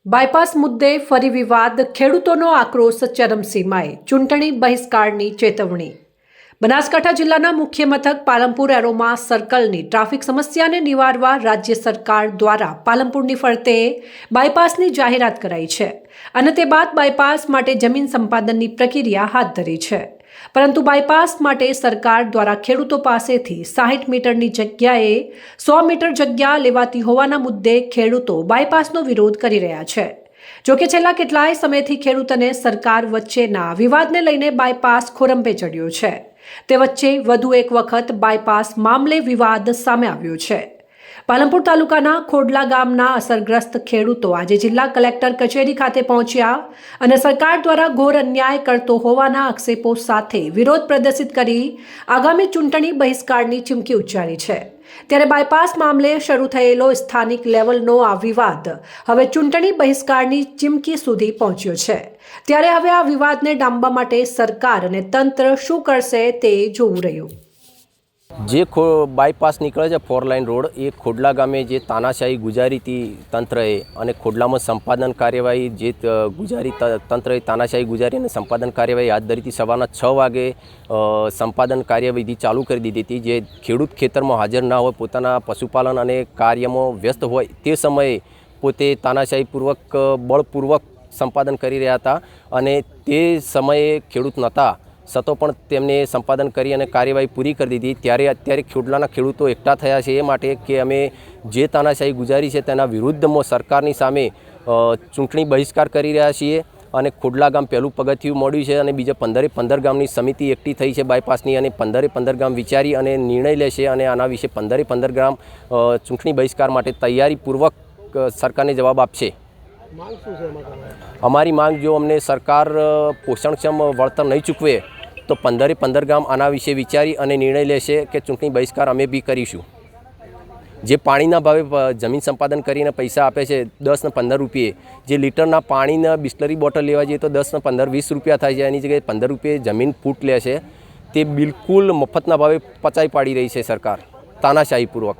Bypass મુદ્દે ફરી વિવાદ, ખેડૂતોનો આક્રોશ ચરમસીમાએ, ચૂંટણી બહિષ્કારની ચેતવણી. બનાસકાંઠા જિલ્લાના મુખ્ય મથક પાલનપુર એરોમા સર્કલની ટ્રાફિક સમસ્યાને નિવારવા રાજ્ય સરકાર દ્વારા પાલનપુરની ફરતે બાયપાસની જાહેરાત કરાઈ છે અને તે બાદ બાયપાસ માટે જમીન સંપાદનની પ્રક્રિયા હાથ ધરી છે. પરંતુ બાયપાસ માટે સરકાર દ્વારા ખેડૂતો પાસેથી 60 મીટરની જગ્યાએ 100 મીટર જગ્યા લેવાતી હોવાના મુદ્દે ખેડૂતો બાયપાસનો વિરોધ કરી રહ્યા છે. જોકે છેલ્લા કેટલાય સમયથી ખેડૂત અને સરકાર વચ્ચેના વિવાદને લઈને બાયપાસ ખોરંભે ચડ્યો છે. તે વચ્ચે વધુ એક વખત બાયપાસ મામલે વિવાદ સામે આવ્યો છે. પાલનપુર તાલુકાના ખોડલા ગામના અસરગ્રસ્ત ખેડૂતો આજે જિલ્લા કલેક્ટર કચેરી ખાતે પહોંચ્યા અને સરકાર દ્વારા ઘોર અન્યાય કરતો હોવાના આક્ષેપો સાથે વિરોધ પ્રદર્શિત કરી આગામી ચૂંટણી બહિષ્કારની ચીમકી ઉચ્ચારી છે. ત્યારે બાયપાસ મામલે શરૂ થયેલો સ્થાનિક લેવલનો આ વિવાદ હવે ચૂંટણી બહિષ્કારની ચીમકી સુધી પહોંચ્યો છે. ત્યારે હવે આ વિવાદને ડામવા માટે સરકાર અને તંત્ર શું કરશે તે જોવું રહ્યું. જે બાયપાસ નીકળે છે 4 લાઇન રોડ, એ ખોડલા ગામે જે તાનાશાહી ગુજારી હતી તંત્રએ અને ખોડલામાં સંપાદન કાર્યવાહી જે ગુજારી તંત્રએ તાનાશાહી ગુજારી અને સંપાદન કાર્યવાહી હાથ ધરી હતી. સવારના 6 વાગે સંપાદન કાર્યવિધિ ચાલુ કરી દીધી હતી. જે ખેડૂત ખેતરમાં હાજર ના હોય, પોતાના પશુપાલન અને કાર્યમાં વ્યસ્ત હોય, તે સમયે પોતે તાનાશાહીપૂર્વક બળપૂર્વક સંપાદન કરી રહ્યા હતા અને તે સમયે ખેડૂત નહોતા છતાં પણ તેમને સંપાદન કરી અને કાર્યવાહી પૂરી કરી દીધી. ત્યારે અત્યારે ખોડલાના ખેડૂતો એકઠા થયા છે એ માટે કે અમે જે તાનાશાહી ગુજારી છે તેના વિરુદ્ધમાં સરકારની સામે ચૂંટણી બહિષ્કાર કરી રહ્યા છીએ અને ખોડલા ગામ પહેલું પગથિયું મળ્યું છે અને બીજા 15 ગામની સમિતિ એકઠી થઈ છે બાયપાસની અને 15 ગામ વિચારી અને નિર્ણય લેશે અને આના વિશે 15 ગામ ચૂંટણી બહિષ્કાર માટે તૈયારીપૂર્વક સરકારને જવાબ આપશે. અમારી માંગ, જો અમને સરકાર પોષણક્ષમ વળતર નહીં ચૂકવે તો 15 ગામ આના વિશે વિચારી અને નિર્ણય લેશે કે ચૂંટણી બહિષ્કાર અમે બી કરીશું. જે પાણીના ભાવે જમીન સંપાદન કરીને પૈસા આપે છે 10 ને 15 રૂપિયે, જે લીટરના પાણીના બિસ્લરી બોટલ લેવા જઈએ તો 10 ને 15 20 રૂપિયા થાય છે, એની જગ્યાએ 15 રૂપિયે જમીન ફૂટ લે છે. તે બિલકુલ મફતના ભાવે પચાઈ પાડી રહી છે સરકાર તાનાશાહીપૂર્વક.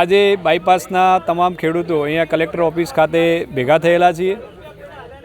આજે બાયપાસના તમામ ખેડૂતો અહીંયા કલેક્ટર ઓફિસ ખાતે ભેગા થયેલા છીએ,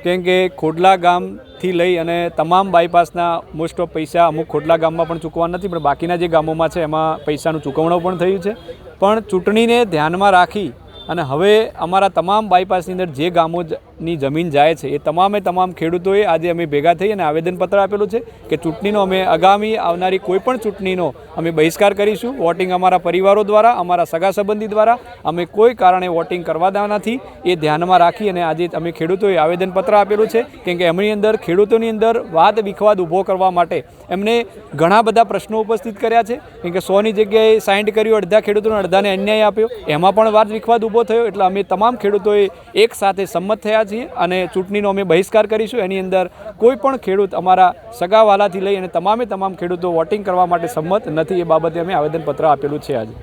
કેમ કે ખોડલા ગામથી લઈ અને તમામ બાયપાસના મોસ્ટ ઓફ પૈસા અમુક ખોડલા ગામમાં પણ ચૂકવવા નથી, પણ બાકીના જે ગામોમાં છે એમાં પૈસાનું ચૂકવણું પણ થયું છે. પણ ચૂંટણીને ધ્યાનમાં રાખી અને હવે અમારા તમામ બાયપાસની અંદર જે ગામોની જમીન જાય છે એ તમામ ખેડૂતોએ આજે અમે ભેગા થઈ અને આવેદનપત્ર આપેલું છે કે ચૂંટણીનો અમે આગામી આવનારી કોઈપણ ચૂંટણીનો અમે બહિષ્કાર કરીશું. વોટિંગ અમારા પરિવારો દ્વારા, અમારા સગા સંબંધી દ્વારા અમે કોઈ કારણે વોટિંગ કરવા દેવા નથી, એ ધ્યાનમાં રાખી અને આજે અમે ખેડૂતોએ આવેદનપત્ર આપેલું છે. કેમ કે એમની અંદર ખેડૂતોની અંદર વાદ વિખવાદ ઊભો કરવા માટે એમને ઘણા બધા પ્રશ્નો ઉપસ્થિત કર્યા છે. કેમ કે 100ની જગ્યાએ 60 કર્યું, અડધા ખેડૂતોને અડધાને અન્યાય આપ્યો, એમાં પણ વાદ વિખવાદ ઊભો થયો. એટલે અમે તમામ ખેડૂતોએ એક સાથે સંમત થયા છીએ અને ચૂંટણીનો અમે બહિષ્કાર કરીશું. એની અંદર કોઈ પણ ખેડૂત અમારા સગાવાલાથી લઈ અને તમામ ખેડૂતો વોટિંગ કરવા માટે સંમત નથી. એ બાબતે અમે આવેદનપત્ર આપેલું છે આજે.